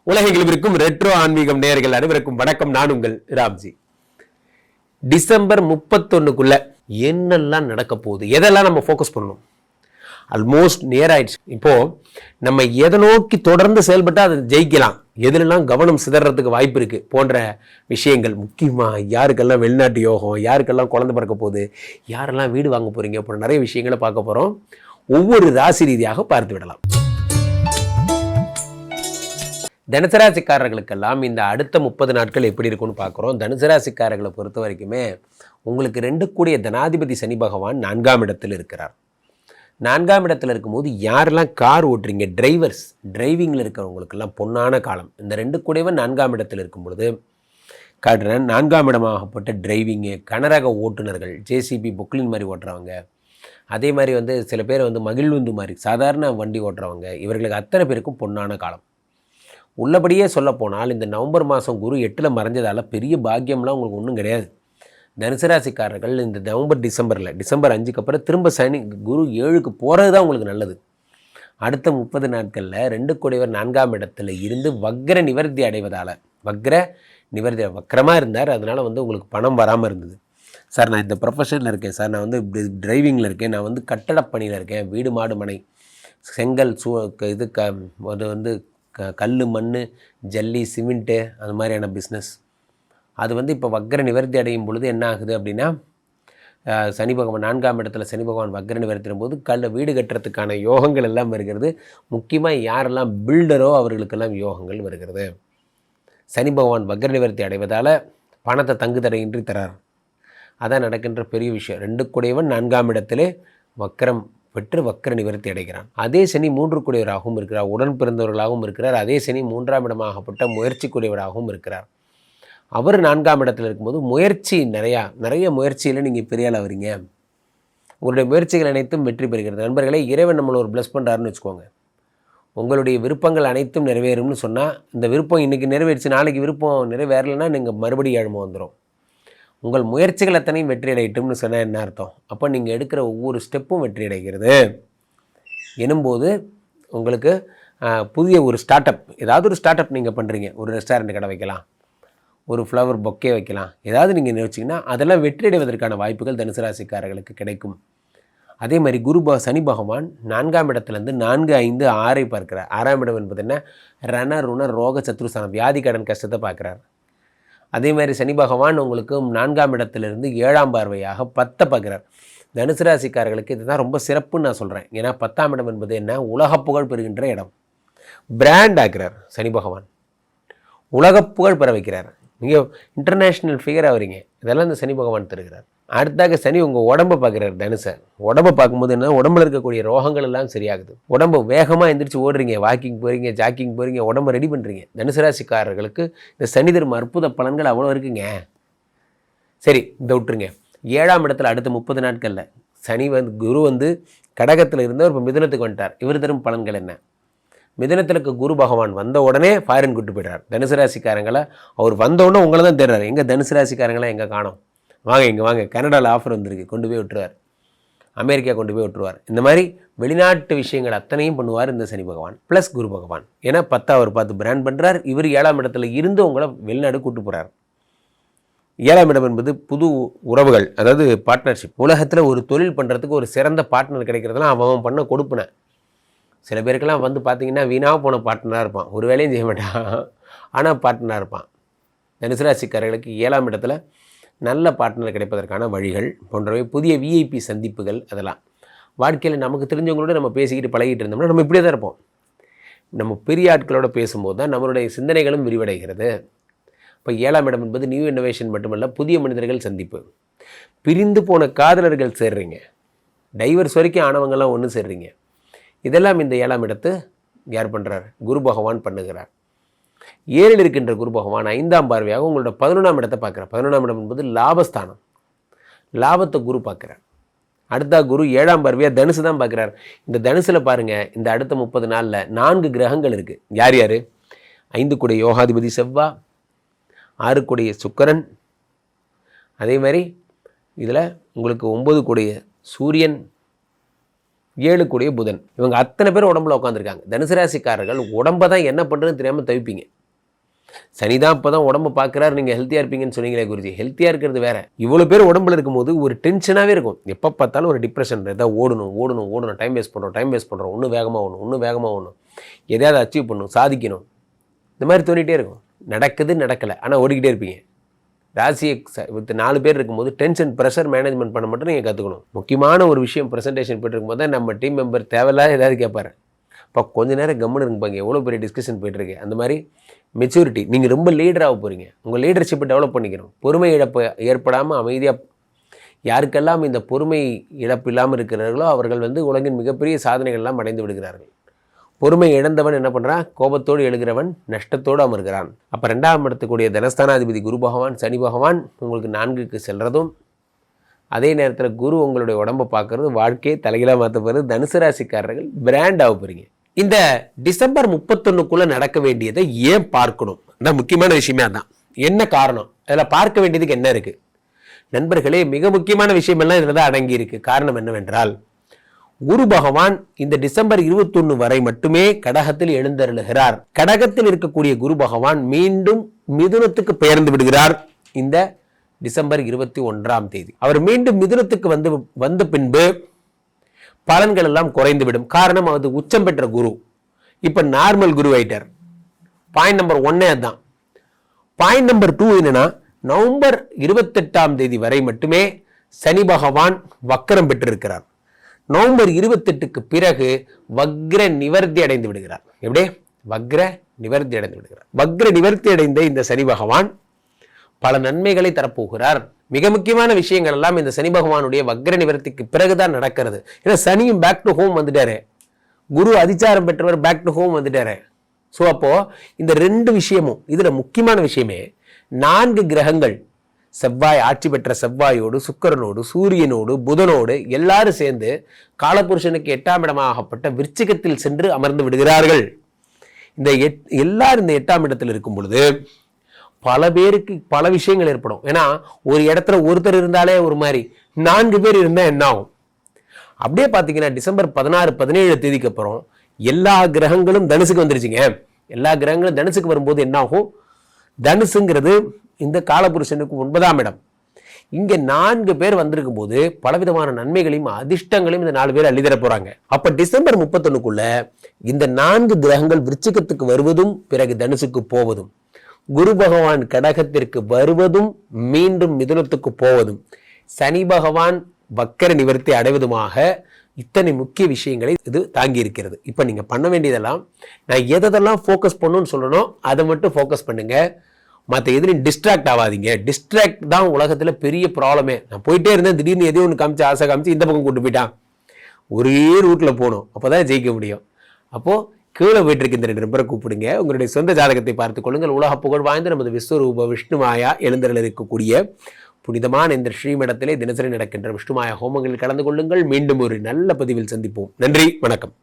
உலகெங்கிலும் இருக்கும் ரெட்ரோ ஆன்மீகம் நேயர்கள் அனைவருக்கும் வணக்கம். நான் உங்கள் ராம்ஜி. டிசம்பர் 31க்குள்ள என்னெல்லாம் நடக்க போகுது, எதெல்லாம் நம்ம ஃபோக்கஸ் பண்ணணும்? ஆல்மோஸ்ட் நியர் ஆயிடுச்சு. இப்போ நம்ம எதை நோக்கி தொடர்ந்து செயல்பட்டால் அதை ஜெயிக்கலாம், எதுலாம் கவனம் சிதறதுக்கு வாய்ப்பு இருக்கு போன்ற விஷயங்கள், முக்கியமாக யாருக்கெல்லாம் வெளிநாட்டு யோகம், யாருக்கெல்லாம் குழந்தை பிறக்க போகுது, யாரெல்லாம் வீடு வாங்க போறீங்க போன்ற நிறைய விஷயங்களை பார்க்க போறோம். ஒவ்வொரு ராசி ரீதியாக பார்த்து விடலாம். தனுசராசிக்காரர்களுக்கெல்லாம் இந்த அடுத்த 30 நாட்கள் எப்படி இருக்குன்னு பார்க்குறோம். தனுசராசிக்காரர்களை பொறுத்த வரைக்குமே உங்களுக்கு 2 கூடிய தனாதிபதி சனி பகவான் 4ஆம் இடத்தில் இருக்கிறார். 4ஆம் இடத்துல இருக்கும்போது யாரெல்லாம் கார் ஓட்டுறீங்க, டிரைவிங்கில் இருக்கிறவங்களுக்கெல்லாம் பொன்னான காலம். இந்த 2 கூடியவன் 4ஆம் இடத்தில் இருக்கும் பொழுது காட்டுறேன். 4ஆம் இடமாகப்பட்ட டிரைவிங்கு, கனரக ஓட்டுநர்கள், ஜேசிபி பொக்லின் மாதிரி ஓட்டுறவங்க, அதே மாதிரி சில பேர் மகிழ்வுந்து மாதிரி சாதாரண வண்டி ஓட்டுறவங்க, இவர்களுக்கு அத்தனை பேருக்கும் பொன்னான காலம். உள்ளபடியே சொல்லப்போனால் இந்த நவம்பர் மாதம் குரு 8ல் மறைஞ்சதால் பெரிய பாக்கியம்லாம் உங்களுக்கு ஒன்றும் கிடையாது. தனுசு ராசிக்காரர்கள் இந்த டிசம்பர் 5க்கு அப்புறம் திரும்ப குரு 7க்கு போகிறது தான் உங்களுக்கு நல்லது. அடுத்த 30 நாட்களில் 2 கூடியவர் 4ஆம் இடத்துல இருந்து வக்ர நிவர்த்தி அடைவதால், வக்கரமாக இருந்தார், அதனால் உங்களுக்கு பணம் வராமல் இருந்தது. சார் நான் இந்த ப்ரொஃபஷனில் இருக்கேன் சார், நான் டிரைவிங்கில் இருக்கேன், நான் கட்டடப் பணியில் இருக்கேன், வீடு மாடு மனை, செங்கல் கல் மண் ஜல்லி சிமெண்ட்டு அது மாதிரியான பிஸ்னஸ், அது இப்போ வக்ர நிவர்த்தி அடையும் பொழுது என்ன ஆகுது அப்படின்னா, சனி பகவான் 4ஆம் இடத்துல சனி பகவான் வக்ர நிவர்த்திடும் போது வீடு கட்டுறதுக்கான யோகங்கள் எல்லாம் வருகிறது. முக்கியமாக யாரெல்லாம் பில்டரோ அவர்களுக்கெல்லாம் யோகங்கள் வருகிறது. சனி பகவான் வக்ர நிவர்த்தி அடைவதால் பணத்தை தங்கு தடையின்றி தரார். அதான் நடக்கின்ற பெரிய விஷயம். 2 கூடியவன் 4ஆம் இடத்திலே வக்கரம் பெற்று வக்கர நிவர்த்தி அடைகிறான். அதே சனி 3 கூடியவராகவும் இருக்கிறார், உடன் பிறந்தவர்களாகவும் இருக்கிறார். அதே சனி 3ஆம் இடமாகப்பட்ட முயற்சி கூடியவராகவும் இருக்கிறார். அவர் 4ஆம் இடத்தில் இருக்கும்போது முயற்சி நிறைய முயற்சியில் நீங்கள் பெரிய ஆள் வரீங்க. உங்களுடைய முயற்சிகள் அனைத்தும் வெற்றி பெறுகிறது. நண்பர்களே, இறைவன் நம்மளை ஒரு ப்ளஸ் பண்ணுறாருன்னு வச்சுக்கோங்க. உங்களுடைய விருப்பங்கள் அனைத்தும் நிறைவேறும்னு சொன்னால், இந்த விருப்பம் இன்றைக்கி நிறைவேறிச்சு, நாளைக்கு விருப்பம் நிறைவேறலைன்னா நீங்கள் மறுபடியும் ஏழ்மை வந்துடும். உங்கள் முயற்சிகள் அத்தனையும் வெற்றி அடையட்டும்னு சொன்னால் என்ன அர்த்தம்? அப்போ நீங்கள் எடுக்கிற ஒவ்வொரு ஸ்டெப்பும் வெற்றி அடைகிறது எனும்போது உங்களுக்கு புதிய ஒரு ஏதாவது ஒரு ஸ்டார்ட் அப் நீங்கள் பண்ணுறீங்க, ஒரு ரெஸ்டாரண்ட் கடை வைக்கலாம், ஒரு ஃப்ளவர் பொக்கே வைக்கலாம், ஏதாவது நீங்கள் நினைச்சிங்கன்னா அதெல்லாம் வெற்றி அடைவதற்கான வாய்ப்புகள் தனுசு ராசிக்காரர்களுக்கு கிடைக்கும். அதே மாதிரி சனி பகவான் 4ஆம் இடத்துலேருந்து 4, 5, 6ஐ பார்க்குறார். 6ஆம் இடம் என்பது என்ன? ரண ருண ரோக சத்ருஸ்தானம், வியாதி கடன் கஷ்டத்தை பார்க்குறார். அதே மாதிரி சனி பகவான் உங்களுக்கு 4ஆம் இடத்திலிருந்து 7ஆம் பார்வையாக 10 பார்க்குறார். தனுசு ராசிக்காரர்களுக்கு இதுதான் ரொம்ப சிறப்புன்னு நான் சொல்கிறேன். ஏன்னா 10ஆம் இடம் என்பது என்ன? உலக புகழ் பெறுகின்ற இடம். பிராண்ட் ஆக்குறார் சனி பகவான், உலக புகழ் பெற வைக்கிறார். நீங்கள் இன்டர்நேஷ்னல் ஃபிகர் ஆகிறீங்க. இதெல்லாம் இந்த சனி பகவான் தருகிறார். அடுத்தாக சனி உங்கள் உடம்பை பார்க்குறாரு. தனுசை உடம்பை பார்க்கும்போது என்ன? உடம்புல இருக்கக்கூடிய ரோகங்கள் எல்லாம் சரியாகுது. உடம்பு வேகமாக எந்திரிச்சு ஓடுறீங்க, வாக்கிங் போகிறீங்க, ஜாக்கிங் போகிறீங்க, உடம்பை ரெடி பண்ணுறீங்க. தனுசு ராசிக்காரர்களுக்கு இந்த சனி தரும் அற்புத பலன்கள் அவ்வளோ இருக்குங்க. சரி, இந்த விட்டுருங்க. 7ஆம் இடத்துல அடுத்த 30 நாட்களில் சனி குரு கடகத்தில் இருந்தவர் இப்போ மிதுனத்துக்கு வந்துட்டார். இவர் தரும் பலன்கள் என்ன? மிதுனத்திற்கு குரு பகவான் வந்த உடனே ஃபாரின் கூட்டு போய்டார். தனுசு ராசிக்காரங்களை அவர் வந்தவுடனே உங்களை தான் தேடுறாரு. எங்கே தனுசு ராசிக்காரங்களை எங்கே காணோம், வாங்க இங்கே வாங்க, கனடாவில் ஆஃபர் வந்திருக்கு, கொண்டு போய் விட்டுருவார், அமெரிக்கா கொண்டு போய் விட்டுருவார். இந்த மாதிரி வெளிநாட்டு விஷயங்கள் அத்தனையும் பண்ணுவார் இந்த சனி பகவான் ப்ளஸ் குரு பகவான். ஏன்னா 10 அவர் பார்த்து பிராண்ட் பண்ணுறார். இவர் 7ஆம் இடத்துல இருந்து உங்களை வெளிநாடு கூட்டு போகிறார். 7ஆம் இடம் என்பது புது உறவுகள், அதாவது பார்ட்னர்ஷிப். உலகத்தில் ஒரு தொழில் பண்ணுறதுக்கு ஒரு சிறந்த பார்ட்னர் கிடைக்கிறதுலாம் அவன் பண்ண கொடுப்பின. சில பேருக்கெல்லாம் பார்த்தீங்கன்னா வீணாக போன பார்ட்னராக இருப்பான், ஒரு வேலையும் செய்ய மாட்டான், ஆனால் பார்ட்னராக இருப்பான். தனுசு ராசிக்காரர்களுக்கு 7ஆம் இடத்துல நல்ல பார்ட்னர் கிடைப்பதற்கான வழிகள் போன்றவை, புதிய விஐபி சந்திப்புகள், அதெல்லாம் வாழ்க்கையில் நமக்கு தெரிஞ்சவங்களோட நம்ம பேசிக்கிட்டு பழகிட்டு இருந்தோம்னா நம்ம இப்படியே தான் இருப்போம். நம்ம பெரிய ஆட்களோட பேசும்போது தான் நம்மளுடைய சிந்தனைகளும் விரிவடைகிறது. இப்போ 7ஆம் இடம் என்பது நியூ இன்னோவேஷன் மட்டுமல்ல, புதிய மனிதர்கள் சந்திப்பு. பிரிந்து போன காதலர்கள் சேர்றீங்க, டைவர்ஸ் வரைக்கும் ஆனவங்கள்லாம் ஒன்று சேர்றீங்க. இதெல்லாம் இந்த 7ஆம் இடத்து யார் பண்ணுறார்? குரு பகவான் பண்ணுகிறார். 7ல் இருக்கின்ற குரு பகவான் 5ஆம் பார்வையாக உங்களோட 11ஆம் இடத்தை பார்க்குறார். 11ஆம் இடம் என்பது லாபஸ்தானம், லாபத்தை குரு பார்க்குறார். அடுத்த குரு 7ஆம் பார்வையாக தனுசு தான் பார்க்குறார். இந்த தனுசில் பாருங்கள், இந்த அடுத்த 30 நாளில் 4 கிரகங்கள் இருக்குது. யார் யார்? 5 கூடிய யோகாதிபதி செவ்வா, 6 கூடிய சுக்கிரன், அதே மாதிரி இதில் உங்களுக்கு 9 கூடிய சூரியன், 7 கூடிய புதன். இவங்க அத்தனை பேர் உடம்புல உட்காந்துருக்காங்க. தனுசு ராசிக்காரர்கள் உடம்பை தான் என்ன பண்ணுறதுன்னு தெரியாமல் தவிப்பீங்க. சனி தான் இப்போ தான் உடம்பு பார்க்குறாரு, நீங்கள் ஹெல்த்தியாக இருப்பீங்கன்னு சொன்னீங்களே குருஜி. ஹெல்த்தியாக இருக்கிறது வேறு. இவ்வளோ பேர் உடம்புல இருக்கும்போது ஒரு டென்ஷனாகவே இருக்கும். எப்போ பார்த்தாலும் ஒரு டிப்ரெஷன், எதாவது ஓடணும், டைம் வேஸ்ட் பண்ணுறோம், இன்னும் வேகமாக ஓடணும், எதையாவது அச்சீவ் பண்ணணும், சாதிக்கணும், இந்த மாதிரி தோணிகிட்டே இருக்கும். நடக்கலை, ஆனால் ஓடிக்கிட்டே இருப்பீங்க. ராசியை வித் 4 பேர் இருக்கும்போது டென்ஷன் ப்ரெஷர் மேனேஜ்மெண்ட் பண்ண மட்டும் நீங்கள் கற்றுக்கணும். முக்கியமான ஒரு விஷயம் ப்ரெசன்டேஷன் போய்ட்டு இருக்கும்போது தான் நம்ம டீம் மெம்பர் தேவையில்லாத ஏதாவது கேட்பாரு. இப்போ கொஞ்ச நேரம் கம்முன்னு இருப்பாங்க, எவ்வளோ பெரிய டிஸ்கஷன் போய்ட்டுருக்கு. அந்த மாதிரி மெச்சூரிட்டி, நீங்கள் ரொம்ப லீடராக போகிறீங்க, உங்கள் லீடர்ஷிப்பை டெவலப் பண்ணிக்கணும். பொறுமை இழப்பு ஏற்படாமல் அமைதியாக, யாருக்கெல்லாம் இந்த பொறுமை இழப்பு இல்லாமல் இருக்கிறார்களோ அவர்கள் உலகின் மிகப்பெரிய சாதனைகள்லாம் அடைந்து விடுகிறார்கள். பொறுமை இழந்தவன் என்ன பண்ணுறான்? கோபத்தோடு எழுகிறவன் நஷ்டத்தோடு அமர்கிறான். அப்போ 2ஆம் இடத்துக்குரிய தனஸ்தானாதிபதி குரு பகவான், சனி பகவான் உங்களுக்கு 4க்கு செல்றதும், அதே நேரத்தில் குரு உங்களுடைய உடம்பை பார்க்கறது, வாழ்க்கையை தலைகளாக மாற்ற போகிறது. தனுசு ராசிக்காரர்கள் பிராண்ட் ஆக போகிறீங்க. இந்த டிசம்பர் 31க்குள்ளே நடக்க வேண்டியதை ஏன் பார்க்கணும்? அதான் முக்கியமான விஷயமே. அதான் என்ன காரணம், அதில் பார்க்க வேண்டியதுக்கு என்ன இருக்குது நண்பர்களே? மிக முக்கியமான விஷயமெல்லாம் இதில் தான் அடங்கி இருக்கு. காரணம் என்னவென்றால், குரு பகவான் இந்த டிசம்பர் 21 வரை மட்டுமே கடகத்தில் எழுந்தருளுகிறார். கடகத்தில் இருக்கக்கூடிய குரு பகவான் மீண்டும் மிதுனத்துக்கு பெயர்ந்து விடுகிறார் இந்த டிசம்பர் 21ஆம் தேதி. அவர் மீண்டும் மிதுனத்துக்கு வந்த பின்பு பலன்கள் எல்லாம் குறைந்துவிடும். காரணம், அது உச்சம் பெற்ற குரு இப்ப நார்மல் குரு ஆயிட்டார். பாயிண்ட் நம்பர் 1 அதுதான். பாயிண்ட் நம்பர் 2 என்னன்னா, நவம்பர் 28ஆம் தேதி வரை மட்டுமே சனி பகவான் வக்கரம் பெற்றிருக்கிறார். நவம்பர் 28க்கு பிறகு வக்ர நிவர்த்தி அடைந்து விடுகிறார். எப்படி? வக்ர நிவர்த்தி அடைந்து விடுகிறார். வக்ர நிவர்த்தி அடைந்த இந்த சனி பகவான் பல நன்மைகளை தரப்போகிறார். மிக முக்கியமான விஷயங்கள் எல்லாம் இந்த சனி பகவானுடைய வக்ர நிவர்த்திக்கு பிறகுதான் நடக்கிறது. ஏன்னா சனியும் பேக் டு ஹோம் வந்துட்டாரு, குரு அதிச்சாரம் பெற்றவர் பேக் டு ஹோம் வந்துட்டாரு. ஸோ அப்போ இந்த 2 விஷயமும், இதுல முக்கியமான விஷயமே 4 கிரகங்கள், செவ்வாய் ஆட்சி பெற்ற செவ்வாயோடு, சுக்கிரனோடு, சூரியனோடு, புதனோடு எல்லாரும் சேர்ந்து காலபுருஷனுக்கு 8ஆம் இடமாகப்பட்ட விருச்சிகத்தில் சென்று அமர்ந்து விடுகிறார்கள். இந்த எல்லாரும் இந்த 8ஆம் இடத்தில் இருக்கும் பொழுது பல பேருக்கு பல விஷயங்கள் ஏற்படும். ஏன்னா ஒரு இடத்துல ஒருத்தர் இருந்தாலே ஒரு மாதிரி, 4 பேர் இருந்தால் என்ன ஆகும்? அப்படியே பார்த்தீங்கன்னா டிசம்பர் 16, 17 தேதிக்கு அப்புறம் எல்லா கிரகங்களும் தனுசுக்கு வந்துருச்சுங்க. எல்லா கிரகங்களும் தனுசுக்கு வரும்போது என்ன ஆகும்? தனுசுங்கிறது இந்த காலபுருஷனுக்கு 9ஆம் இடம். இங்க 4 பேர் வந்திருக்கும் போது பலவிதமான நன்மைகளையும் அதிர்ஷ்டங்களையும் இந்த 4 பேர் அள்ளித்தர போறாங்க. அப்ப டிசம்பர் 31க்குள்ள இந்த 4 கிரகங்கள் விருச்சிகத்துக்கு வருவதும், பிறகு தனுசுக்கு போவதும், குரு பகவான் கடகத்திற்கு வருவதும், மீண்டும் மிதுனத்துக்கு போவதும், சனி பகவான் வக்கர நிவர்த்தி அடைவதுமாக இத்தனை முக்கிய விஷயங்களை இது தாங்கி இருக்கிறது. இப்ப நீங்க பண்ண வேண்டியதெல்லாம், நான் எதெல்லாம் ஃபோக்கஸ் பண்ணணும்னு சொல்லணும் அதை மட்டும் ஃபோக்கஸ் பண்ணுங்க. மற்ற எதுலையும் டிஸ்ட்ராக்ட் ஆகாதீங்க. டிஸ்ட்ராக்ட் தான் உலகத்துல பெரிய ப்ராப்ளமே. நான் போயிட்டே இருந்தேன், திடீர்னு எதையும் ஒன்று காமிச்சு ஆசை காமிச்சு இந்த பக்கம் கூட்டு போயிட்டான். ஒரே ரூட்ல போகணும், அப்போதான் ஜெயிக்க முடியும். அப்போ கீழே போயிட்டு இருக்க இந்த 2 நம்பரை கூப்பிடுங்க. உங்களுடைய சொந்த ஜாதகத்தை பார்த்துக் கொள்ளுங்கள். உலக புகழ் வாய்ந்த நமது விஸ்வரூப விஷ்ணுமாயா எழுந்தருள் இருக்கக்கூடிய புனிதமான இந்த ஸ்ரீமடத்திலே தினசரி நடக்கின்ற விஷ்ணுமாயா ஹோமங்களில் கலந்து கொள்ளுங்கள். மீண்டும் ஒரு நல்ல பதிவில் சந்திப்போம். நன்றி, வணக்கம்.